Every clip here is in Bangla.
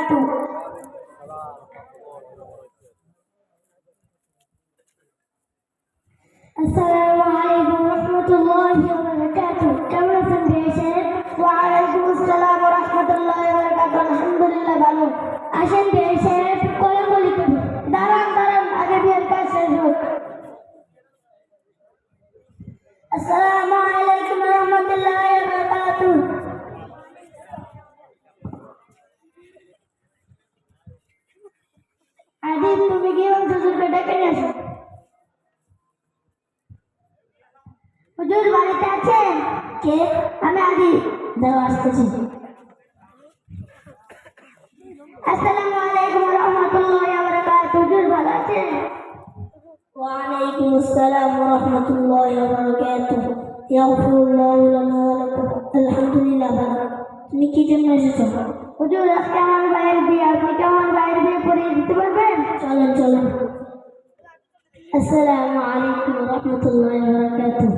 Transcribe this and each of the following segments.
وبركاته. السلام عليكم ورحمة الله وبركاته. কেমন আছেন ভাই সাহেব? ওয়ালাইকুম আসসালাম ওয়া রাহমাতুল্লাহি ওয়া বারাকাতুহু। আলহামদুলিল্লাহ ভালো। আসেন ভাই সাহেব, কোলাকুলি করি। দাঁড়ান দাঁড়ান, আগে বিয়ের কাজ শেষ হোক। আসসালামু আলাইকুম ওয়া রাহমাতুল্লাহি ওয়া বারাকাতুহু। আদি তুমি কি হুজুরকে ডেকে নিয়ে আসো। হুজুর বাড়িতে আছেন? কে? আমি আদি। দাও আসতেছি। আসসালামু আলাইকুম ওয়া রাহমাতুল্লাহি ওয়া বারাকাতুহু। হুজুর ভালো আছেন? ওয়া আলাইকুম আসসালাম ওয়া রাহমাতুল্লাহি ওয়া বারাকাতুহু। ইয়াগফিরুল্লাহু লানা ওয়া লাকুম। আলহামদুলিল্লাহ ভালো। তুমি কি জন্য এসেছো? হুজুর আজকে আমার ভাইয়ের বিয়ে, আপনি কি আমার ভাইয়ের বিয়ে পড়িয়ে দিতে পারবেন? চলেন চলেন। আসসালামু আলাইকুম ওয়া রাহমাতুল্লাহি ওয়া বারাকাতুহু।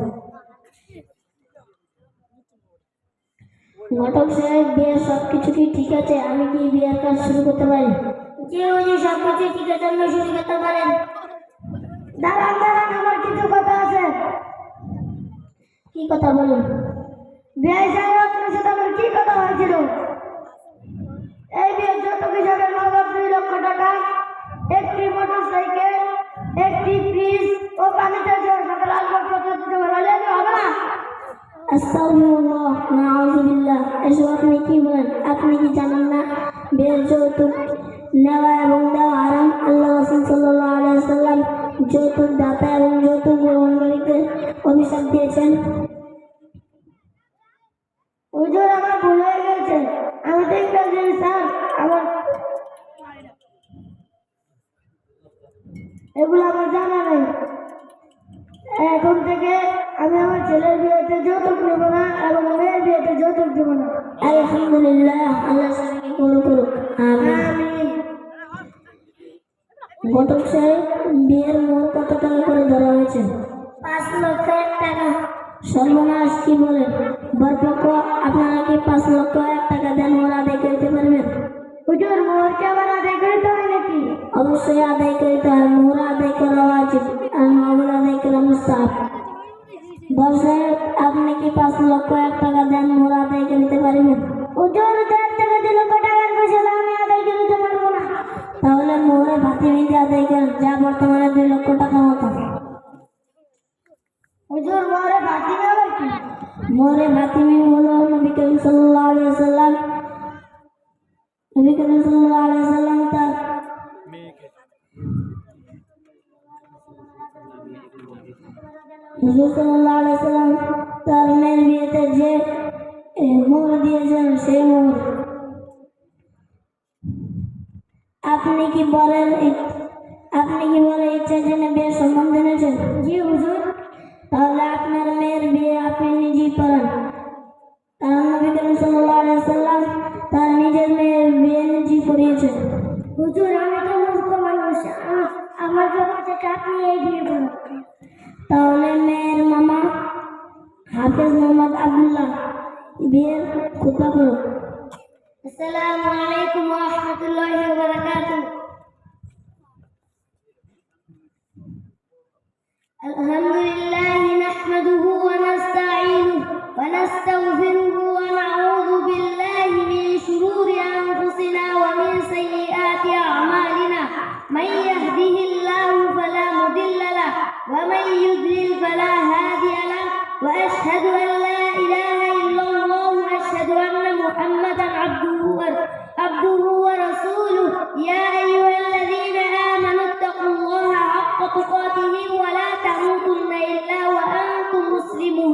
ঘটক সাহেব, বিয়ের সবকিছু কি ঠিক আছে? আমি কি বিয়ের কাজ শুরু করতে পারি? জি হুজুর, সবকিছু ঠিক আছে, আপনি শুরু করতে পারেন। দাঁড়ান দাঁড়ান, আমার কিছু কথা আছে। কি কথা বলুন? বিয়ে সাহেব, আপনার সাথে আমার কি কথা হয়েছিল? এই বিয়ের যৌতুক হিসাবে নগদ 2 লক্ষ টাকা, একটি মোটরসাইকেল, একটি ফ্রিজ ও ফার্নিচার সহ সকল আসবাবপত্র দিতে পারলে হবে না? আস্তাগফিরুল্লাহ, নাউযুবিল্লাহ। এসব আপনি কি বলেন? আপনি কি জানেন না বিয়ের যৌতুক নেওয়া এবং দেওয়া হারাম? আল্লাহ রাসূল সাল্লাল্লাহু আলাইহি ওয়াসাল্লাম যৌতুক দাতা এবং যৌতুক গ্রহণকারীকে অভিশাপ দিয়েছেন। হুজুর, আমার ভুল হয়ে গেছে। আমি তো ইংরেজি স্যার, আমার এগুলো আমার জানা নেই। এখন থেকে আমি আমার ছেলের বিয়েতে যৌতুক নেব না এবং মেয়ের বিয়েতে যৌতুক দেব না। আলহামদুলিল্লাহ, আল্লাহ সবাইকে কবুল করুক। আমিন। ঘটক সাহেব, বিয়ের মোহর কত টাকা করে ধরা হয়েছে? 5 লক্ষ টাকা। সর্বনাশ, কি বলেন? বরপক্ষ আপনারা কি 5 লক্ষ টাকা দেন মোহর আদায় করতে পারবেন? হুজুর, মোহর কি আবার আদায় করতে হয় নাকি? অবশ্যই আদায় করতে হয়। মোহর আদায় করা ওয়াজিব আর মোহর আদায় করা মুস্তাহাব। বর সাহেব, আপনি কি 5 লক্ষ টাকা দেন মোহর আদায় করতে পারবেন? হুজুর, 4 থেকে 2 লক্ষ টাকার ফসল আমি আদায় করতে পারবো না। তাহলে মোহরে ভাতি মিলে আদায় করেন, যা বর্তমানে 2 লক্ষ টাকা মতো। হুজুর, মোহরে ভাতি আবার কি? মোহরে ভাতি হলো নবী করিম সাল্লাল্লাহু আলাইহি ওয়াসাল্লাম তার হুজুর সাল্লাল্লাহু আলাইহি ওয়াসাল্লাম তার মেয়ের বিয়েতে যে মোহর দিয়েছেন সেই মোহর। আপনি কি বলেন ইচ্ছা জেনে বিয়ের সম্বন্ধ এনেছেন? জি হুজুর। তাহলে আপনার মেয়ের বিয়ে আপনি নিজেই করেন, কারণ নবী করিম সাল্লাল্লাহু আলাইহি ওয়াসাল্লাম তার নিজের মেয়ের বিয়ে নিজেই করিয়েছেন। হুজুর, আমি তো মূর্খ মানুষ, আমার পক্ষ থেকে আপনি এই বিয়ে করুন। তাহলে মেয়ের মামা হাফেজ মোহাম্মদ আব্দুল্লাহ বিয়ের খুতবা করুন। আসসালামু আলাইকুম ওয়া রাহমাতুল্লাহি ওয়া বারাকাতুহু। আলহামদুলিল্লাহি নাহমাদুহু ওয়া নাস্তাঈনুহু ওয়া নাস্তাগফিরুহু ওয়া নাউযু বিল্লাহি মিন শুরুরি আনফুসিনা ওয়া মিন সাইয়্যাতি আ'মালিনা। মান ইয়াহদিহিল্লাহু ফালা মুদিল্লা লাহু ওয়া মান ইউদ্লিল ফালা হাদিয়া লাহু ওয়া আশহাদু আন লা ইলাহা ইল্লাল্লাহ ওয়া আশহাদু আন্না মুহাম্মাদান আবদুহু ওয়া রাসূলুহু। ইয়া আইয়ুহাল্লাযীনা আমানু ইত্তাকুল্লাহা হাক্কা তুকাতিহি ওয়া লা তামুতুন্না ইল্লা ওয়া আনতুম মুসলিমুন।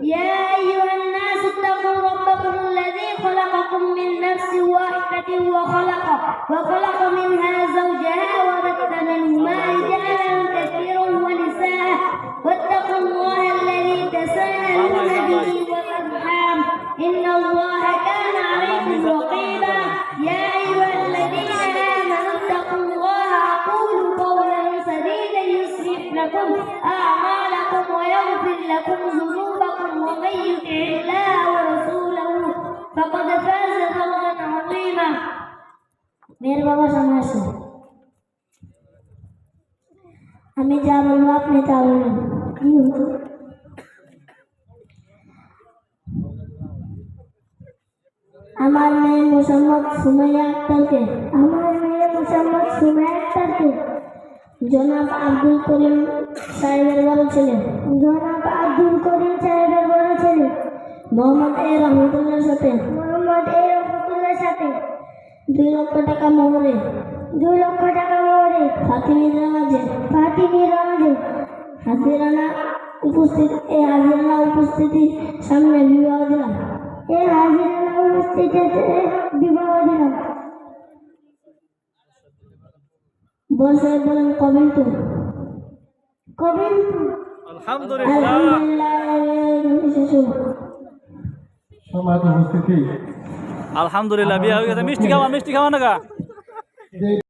ইয়া আইয়ুহান নাসু ইত্তাকু রাব্বাকুম আল্লাযী খালাকাকুম মিন নাফসিন ওয়াহিদাতিন ওয়া খালাqa মিনহা zawjaha ওয়া বাথা মিনহুমা রিজালান কাসীরান ওয়া নিসাa'an wattaqullaha alladhī tasā'alūna bihi wal arham innallaha kāna 'alaykum raqībā. Ya ayyuhalladhīna āmanū ittaqullaha wa qūlū qawlan sadīdan yuslih lakum a'mālakum wa yaghfir lakum dhunūbakum wa man yuti'illāha wa rasūlahu faqad fāza fawzan 'aẓīmā. মেয়ের বাবা সামনে আসুন। আমি যা বলবো আপনি তা বলবেন। কি হতো? আমার মেয়ে মোসাম্মদ সুমাইয়া আক্তারকে জনাব আব্দুল করিম সাহেবের বড় ছেলে মোহাম্মদ এ রহমতুল্লাহর সাথে 2 লক্ষ টাকা মোহরে ফাতিমির নামাজে হাজিরানা উপস্থিতির সামনে বিবাহ দিলাম। বড় সাহেব বলেন কবিল তো আলহামদুলিল্লাহ। সম্মানিত উপস্থিতি, আলহামদুলিল্লাহ বিয়ে হয়ে গেছে। মিষ্টি খাওয়া না গা।